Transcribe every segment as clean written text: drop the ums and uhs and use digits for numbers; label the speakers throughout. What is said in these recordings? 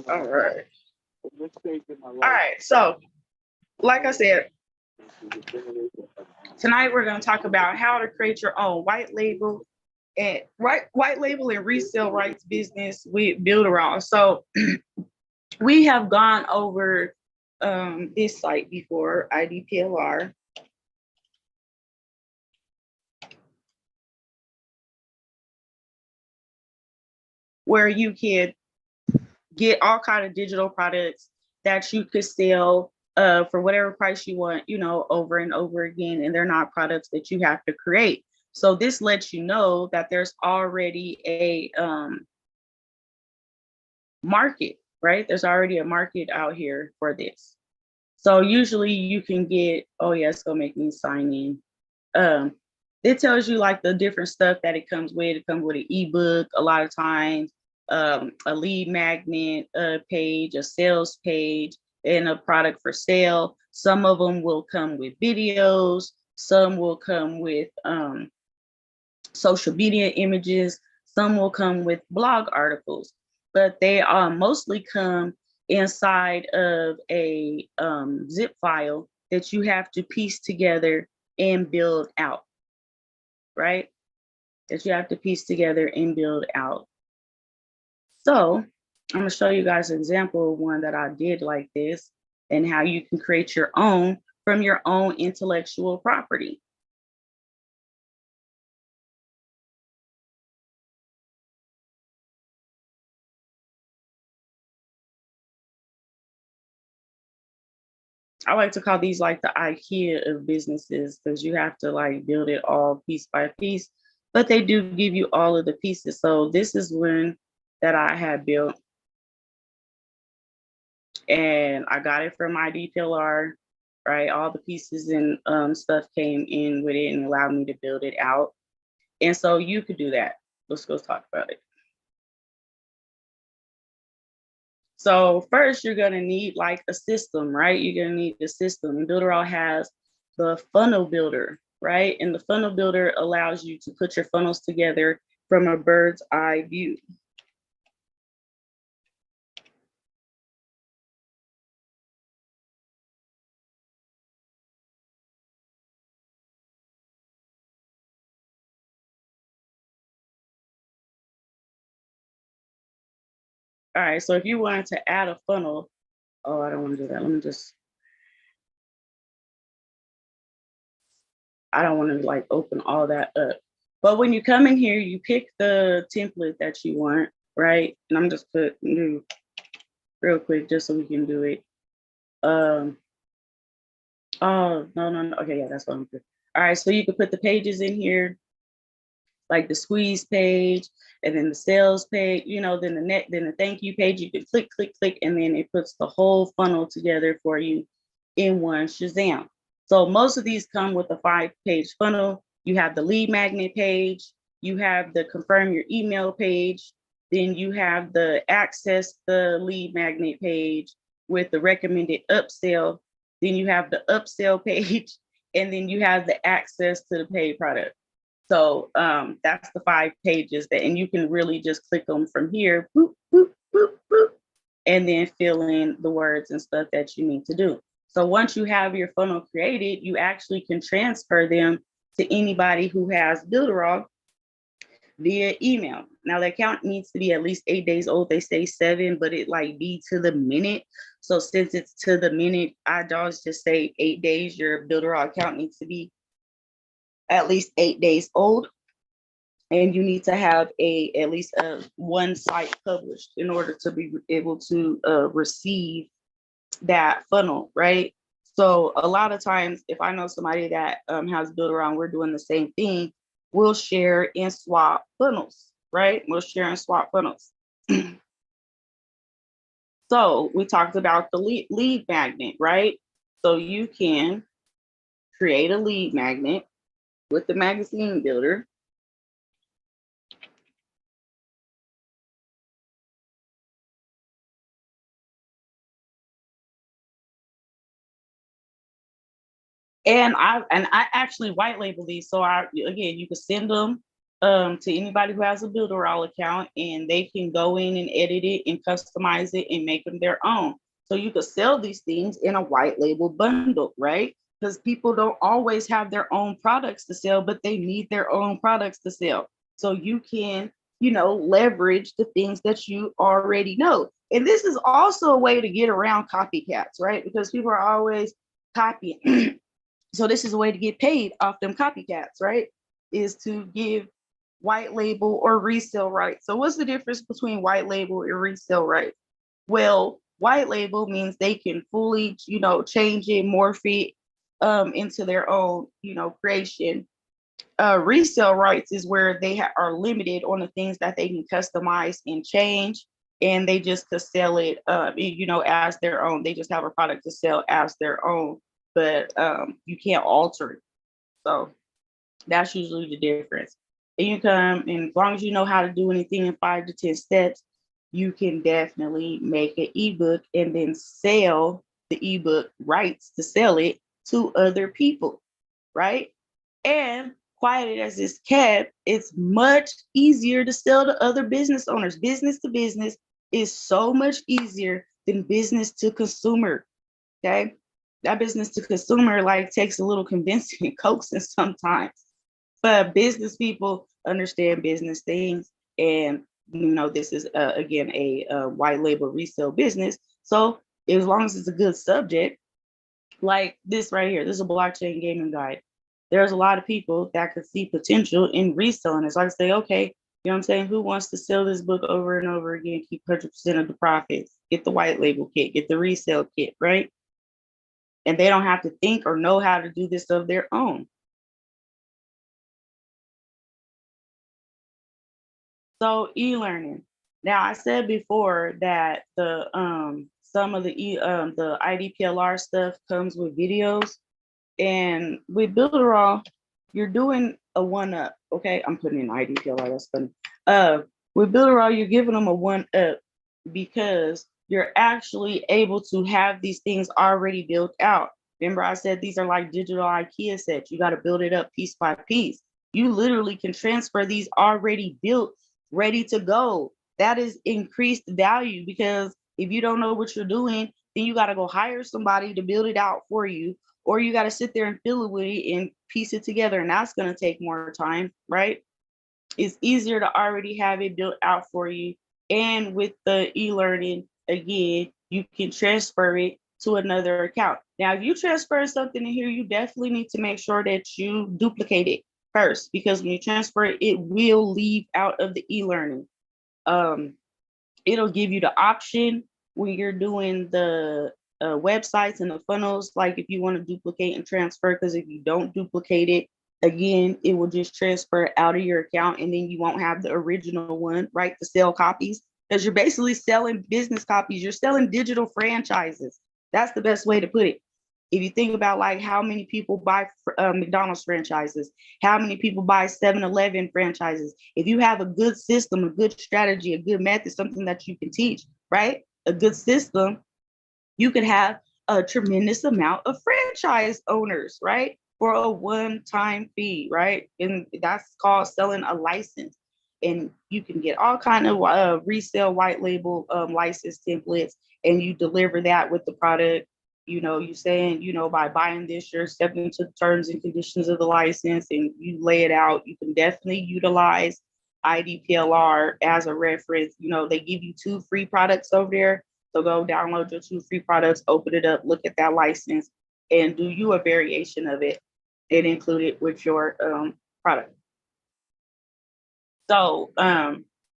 Speaker 1: All right. All right. So, like I said, tonight we're going to talk about how to create your own white label and resale rights business with builderall. So we have gone over this site before, IDPLR. Where you can get all kind of digital products that you could sell for whatever price you want, over and over again. And they're not products that you have to create. So this lets you know that there's already a market, right? There's already a market out here for this. So usually you can get, oh yeah, it's gonna make me sign in. It tells you like the different stuff that it comes with. It comes with an ebook a lot of times, a lead magnet page, a sales page, and a product for sale. Some of them will come with videos. Some will come with social media images. Some will come with blog articles, but they mostly come inside of a zip file that you have to piece together and build out, right? That you have to piece together and build out. So I'm going to show you guys an example of one that I did like this and how you can create your own from your own intellectual property. I like to call these like the IKEA of businesses because you have to like build it all piece by piece, but they do give you all of the pieces. So this is one that I had built and I got it from my DPLR, right? All the pieces and stuff came in with it and allowed me to build it out. And so you could do that. Let's go talk about it. So first, you're gonna need like a system, right? You're gonna need the system. And builderall has the funnel builder, right? And the funnel builder allows you to put your funnels together from a bird's eye view. All right, so if you wanted to add a funnel, oh, I don't want to do that. I don't want to like open all that up. But when you come in here, you pick the template that you want, right? And I'm just put new real quick just so we can do it. Oh, no. Okay, yeah, that's what I'm doing. All right, so you can put the pages in here, like the squeeze page, and then the sales page, then the thank you page. You can click, and then it puts the whole funnel together for you in one Shazam. So most of these come with a 5-page funnel. You have the lead magnet page, you have the confirm your email page, then you have the access the lead magnet page with the recommended upsell, then you have the upsell page, and then you have the access to the paid product. So that's the 5 pages and you can really just click them from here, boop, boop, boop, boop, and then fill in the words and stuff that you need to do. So once you have your funnel created, you actually can transfer them to anybody who has builderall via email. Now the account needs to be at least 8 days old. They say 7, but it like be to the minute. So since it's to the minute, I always just say 8 days. Your builderall account needs to be at least 8 days old. And you need to have at least one site published in order to be able to receive that funnel, right? So a lot of times, if I know somebody that has builderall, we're doing the same thing, we'll share and swap funnels, right? We'll share and swap funnels. So we talked about the lead magnet, right? So you can create a lead magnet with the magazine builder. And I actually white label these. So again, you can send them to anybody who has a builderall account, and they can go in and edit it and customize it and make them their own. So you could sell these things in a white label bundle, right? Because people don't always have their own products to sell, but they need their own products to sell. So you can, leverage the things that you already know. And this is also a way to get around copycats, right? Because people are always copying. So this is a way to get paid off them copycats, right? Is to give white label or resale rights. So what's the difference between white label and resale rights? Well, white label means they can fully, change it, morph it into their own, creation. Resale rights is where they are limited on the things that they can customize and change, and they just could sell it, as their own. They just have a product to sell as their own, but you can't alter it. So that's usually the difference. And you come, and as long as you know how to do anything in 5 to 10 steps, you can definitely make an ebook and then sell the ebook rights to sell it to other people, right? And quiet as it's kept, it's much easier to sell to other business owners. Business to business is so much easier than business to consumer. Okay. That business to consumer takes a little convincing and coaxing sometimes. But business people understand business things. And, this is, again, a white label resale business. So as long as it's a good subject, like this right here, this is a blockchain gaming guide. There's a lot of people that could see potential in reselling it. So I can say, okay, you know what I'm saying? Who wants to sell this book over and over again, keep 100% of the profits, get the white label kit, get the resale kit, right? And they don't have to think or know how to do this of their own. So e-learning. Now I said before that the some of the the IDPLR stuff comes with videos, and with builderall, you're doing a one up. Okay, I'm putting in IDPLR. That's funny. With builderall, you're giving them a one up because you're actually able to have these things already built out. Remember, I said these are like digital IKEA sets. You got to build it up piece by piece. You literally can transfer these already built, ready to go. That is increased value, because if you don't know what you're doing, then you got to go hire somebody to build it out for you, or you got to sit there and fill it with it and piece it together. And that's going to take more time, right? It's easier to already have it built out for you. And with the e-learning, again, you can transfer it to another account. Now, if you transfer something in here, you definitely need to make sure that you duplicate it first, because when you transfer it, it will leave out of the e-learning. It'll give you the option when you're doing the websites and the funnels, like if you want to duplicate and transfer, because if you don't duplicate it, again, it will just transfer out of your account, and then you won't have the original one, right, to sell copies, because you're basically selling business copies. You're selling digital franchises. That's the best way to put it. If you think about how many people buy McDonald's franchises, how many people buy 7-Eleven franchises, if you have a good system, a good strategy, a good method, something that you can teach, right? A good system, you could have a tremendous amount of franchise owners, right? For a one-time fee, right? And that's called selling a license. And you can get all kind of resale white label license templates, and you deliver that with the product. You saying, by buying this, you're stepping into the terms and conditions of the license, and you lay it out. You can definitely utilize IDPLR as a reference. They give you 2 free products over there. So go download your 2 free products, open it up, look at that license, and do you a variation of it and include it with your product. So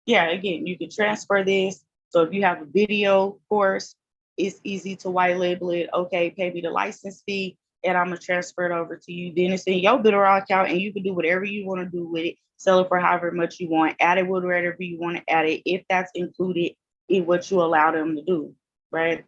Speaker 1: yeah, again, you can transfer this. So if you have a video course, it's easy to white label it. Okay, pay me the license fee, and I'm gonna transfer it over to you. Then it's in your builderall account, and you can do whatever you want to do with it. Sell it for however much you want. Add it with whatever you want to add it, if that's included in what you allow them to do, right?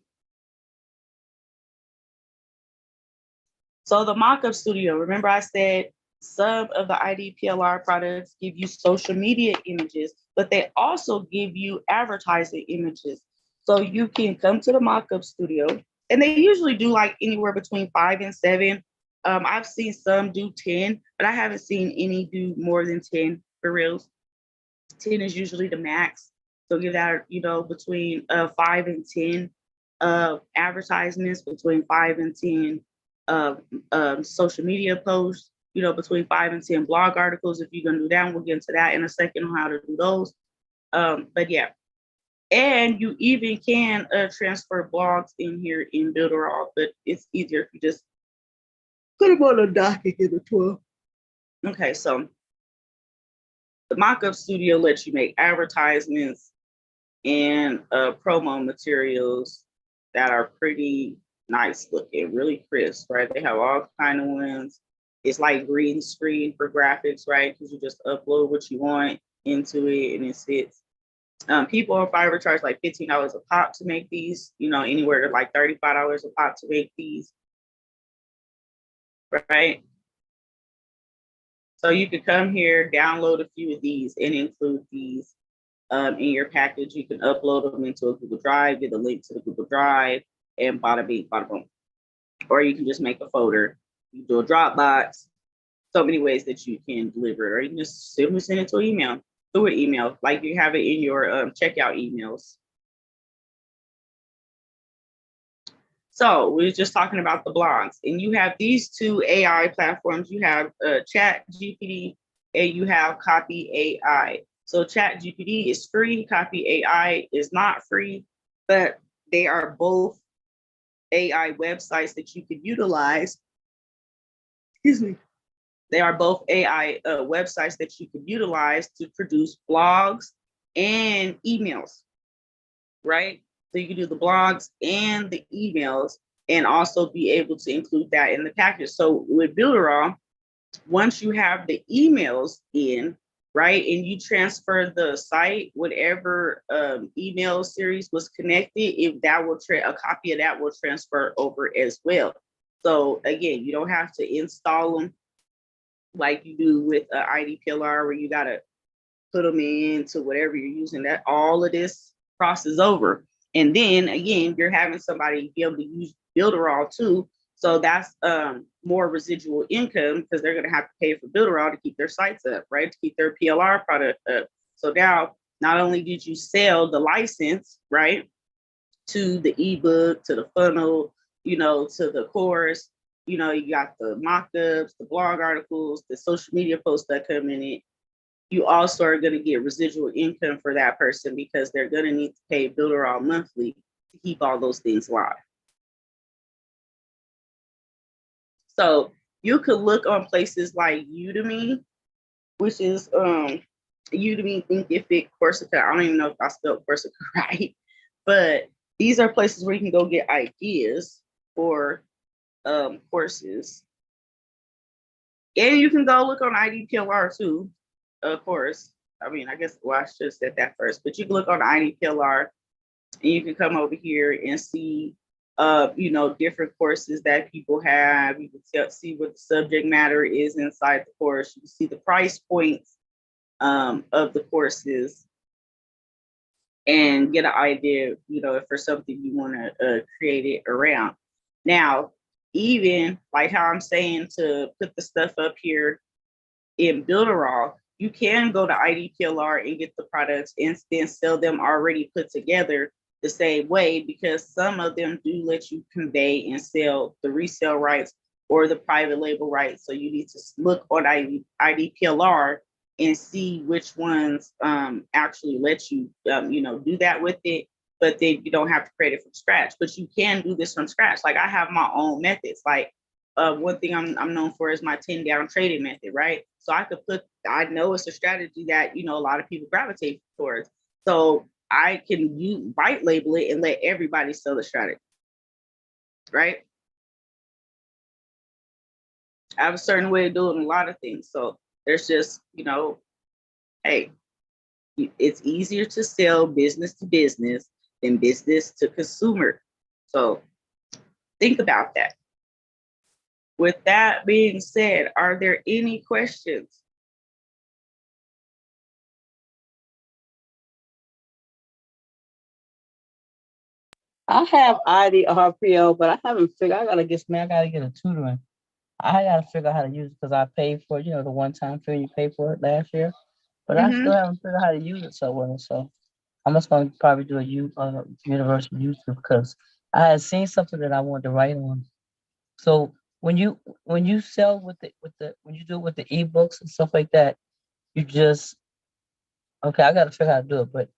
Speaker 1: So the mock-up studio, remember I said some of the IDPLR products give you social media images, but they also give you advertising images. So you can come to the mock-up studio, and they usually do anywhere between 5 and 7 I've seen some do 10, but I haven't seen any do more than 10 for reals. 10 is usually the max. So give that, between 5 and 10 advertisements, between 5 and 10 social media posts, between 5 and 10 blog articles. If you're gonna do that, we'll get into that in a second on how to do those. But yeah. And you even can transfer blogs in here in builderall, but it's easier if you just put them on a docket in the 12. Okay, so the mockup studio lets you make advertisements and promo materials that are pretty nice looking, really crisp, right? They have all kind of ones. It's like green screen for graphics, right? Because you just upload what you want into it and it sits. People on Fiverr charge like $15 a pop to make these, anywhere to like $35 a pop to make these, right? So you could come here, download a few of these and include these in your package. You can upload them into a Google Drive, get a link to the Google Drive, and bada bing, bada boom. Or you can just make a folder, you do a Dropbox. So many ways that you can deliver it, or you can just simply send it to an email, through an email, like you have it in your checkout emails. So we were just talking about the blogs, and you have these two AI platforms. You have Chat GPT and you have Copy AI. So Chat GPT is free, Copy AI is not free, but they are both AI websites that you could utilize. Excuse me. They are both AI websites that you could utilize to produce blogs and emails, right? So you can do the blogs and the emails and also be able to include that in the package. So with builderall, once you have the emails in, right, and you transfer the site, whatever email series was connected, if that will a copy of that will transfer over as well. So again, you don't have to install them like you do with IDPLR, where you got to put them into whatever you're using. That all of this crosses over. And then again, you're having somebody be able to use builderall too. So that's more residual income because they're going to have to pay for builderall to keep their sites up, right? To keep their PLR product up. So now, not only did you sell the license, right, to the ebook, to the funnel, to the course, you got the mock-ups, the blog articles, the social media posts that come in it. You also are going to get residual income for that person because they're going to need to pay builderall monthly to keep all those things live. So you could look on places like Udemy, which is Udemy, Thinkific, Coursera. I don't even know if I spelled Coursera right, but these are places where you can go get ideas for courses. And you can go look on IDPLR too, of course. I mean, I guess, well, I should have said that first, but you can look on IDPLR and you can come over here and see, different courses that people have. You can see what the subject matter is inside the course. You can see the price points of the courses and get an idea, if for something you want to create it around. Now, even like how I'm saying to put the stuff up here in builderall, you can go to IDPLR and get the products and then sell them already put together the same way, because some of them do let you convey and sell the resale rights or the private label rights. So you need to look on IDPLR and see which ones actually let you, do that with it. But then you don't have to create it from scratch. But you can do this from scratch. Like I have my own methods. Like one thing I'm known for is my 10 down trading method, right? So I know it's a strategy that, a lot of people gravitate towards. So I can white label it and let everybody sell the strategy, right? I have a certain way of doing a lot of things. So there's just, hey, it's easier to sell business to business than business to consumer. So think about that. With that being said, are there any questions?
Speaker 2: I have IDRPO, but I haven't figured. I gotta get a tutoring. I gotta figure out how to use it because I paid for it, the one-time fee you paid for it last year. But I
Speaker 1: Mm-hmm.
Speaker 2: still haven't figured out how to use it so well. So I'm just gonna probably do a university YouTube because I had seen something that I wanted to write on. So when you sell with the when you do it with the ebooks and stuff like that, you just okay. I gotta figure out how to do it, but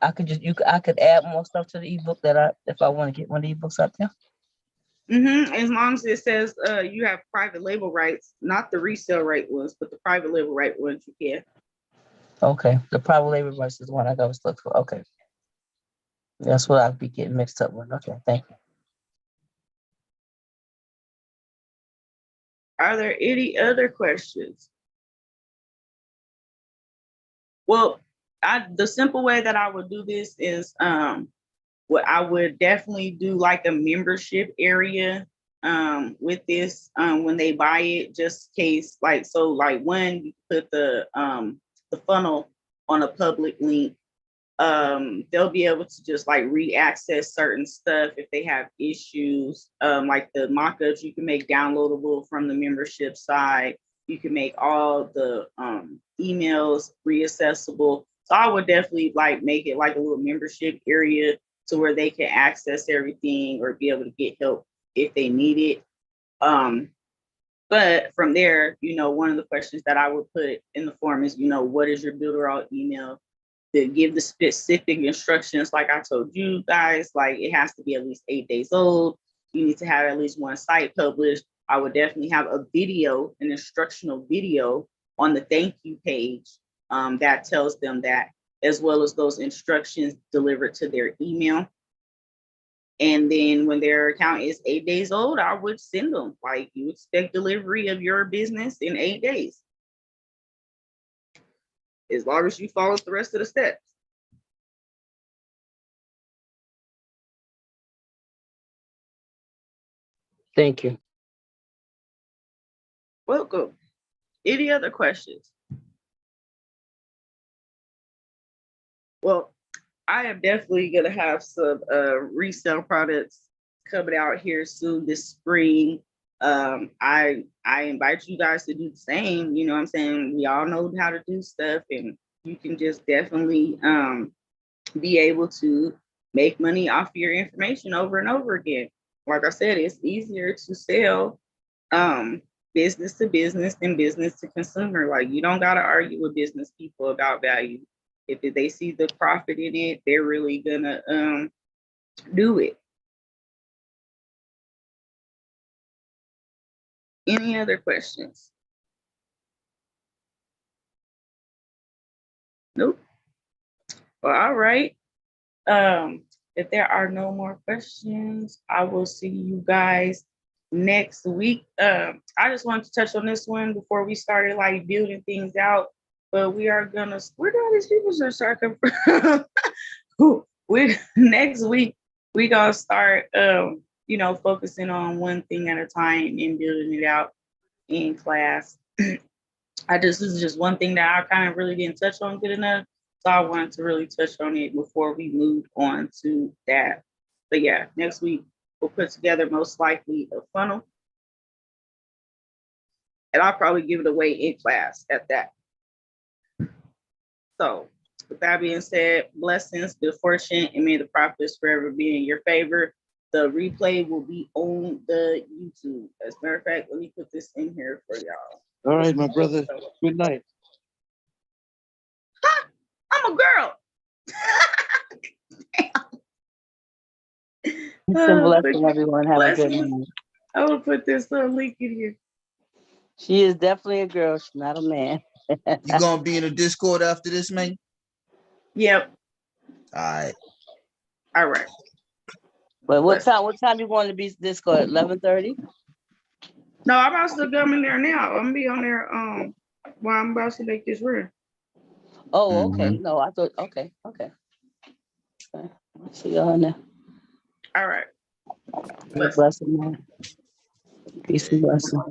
Speaker 2: I could add more stuff to the ebook that if I want to get one of the ebooks out there.
Speaker 1: Mm-hmm. As long as it says you have private label rights, not the resale right ones, but the private label right ones you can.
Speaker 2: Okay, the private labor rights is the one I was looking for. Okay, that's what I'd be getting mixed up with. Okay, thank you.
Speaker 1: Are there any other questions? Well, the simple way that I would do this is what I would definitely do like a membership area with this when they buy it, just in case like when you put the funnel on a public link, they'll be able to just like re-access certain stuff if they have issues. Like the mock-ups you can make downloadable from the membership side. You can make all the emails reaccessible. So I would definitely like make it like a little membership area to where they can access everything or be able to get help if they need it. But from there, one of the questions that I would put in the form is, what is your builderall email? To give the specific instructions, like I told you guys, like it has to be at least 8 days old. You need to have at least one site published. I would definitely have a video, an instructional video on the thank you page that tells them that, as well as those instructions delivered to their email. And then when their account is 8 days old, I would send them, like, you expect delivery of your business in 8 days, as long as you follow the rest of the steps.
Speaker 2: Thank you.
Speaker 1: Welcome. Any other questions? Well, I am definitely gonna have some resale products coming out here soon this spring. I invite you guys to do the same. You know what I'm saying? We all know how to do stuff, and you can just definitely be able to make money off your information over and over again. Like I said, it's easier to sell business to business than business to consumer. Like, you don't gotta argue with business people about value. If they see the profit in it, they're really gonna do it. Any other questions? Nope. Well, all right. If there are no more questions, I will see you guys next week. I just wanted to touch on this one before we started like building things out. But where do all these people start coming from? Next week we gonna start focusing on one thing at a time and building it out in class. This is just one thing that I kind of really didn't touch on good enough. So I wanted to really touch on it before we move on to that. But yeah, next week we'll put together most likely a funnel. And I'll probably give it away in class at that. So with that being said, blessings, good fortune, and may the profits forever be in your favor. The replay will be on the YouTube. As a matter of fact, let me put this in here for y'all.
Speaker 3: All right, my brother. Good night.
Speaker 1: I'm a girl.
Speaker 2: Blessing everyone. Have a good
Speaker 1: night. I will put this link in here.
Speaker 2: She is definitely a girl. She's not a man.
Speaker 3: You gonna be in the Discord after this, man?
Speaker 1: Yep.
Speaker 3: All right.
Speaker 1: All right.
Speaker 2: But what time you going to be Discord? 11:30?
Speaker 1: No, I'm about to come in there now. I'm gonna be on there while I'm about to make this room.
Speaker 2: Oh, okay. No, I thought okay. I'll see y'all in there.
Speaker 1: All right.
Speaker 2: Blessing, man. Peace and blessing.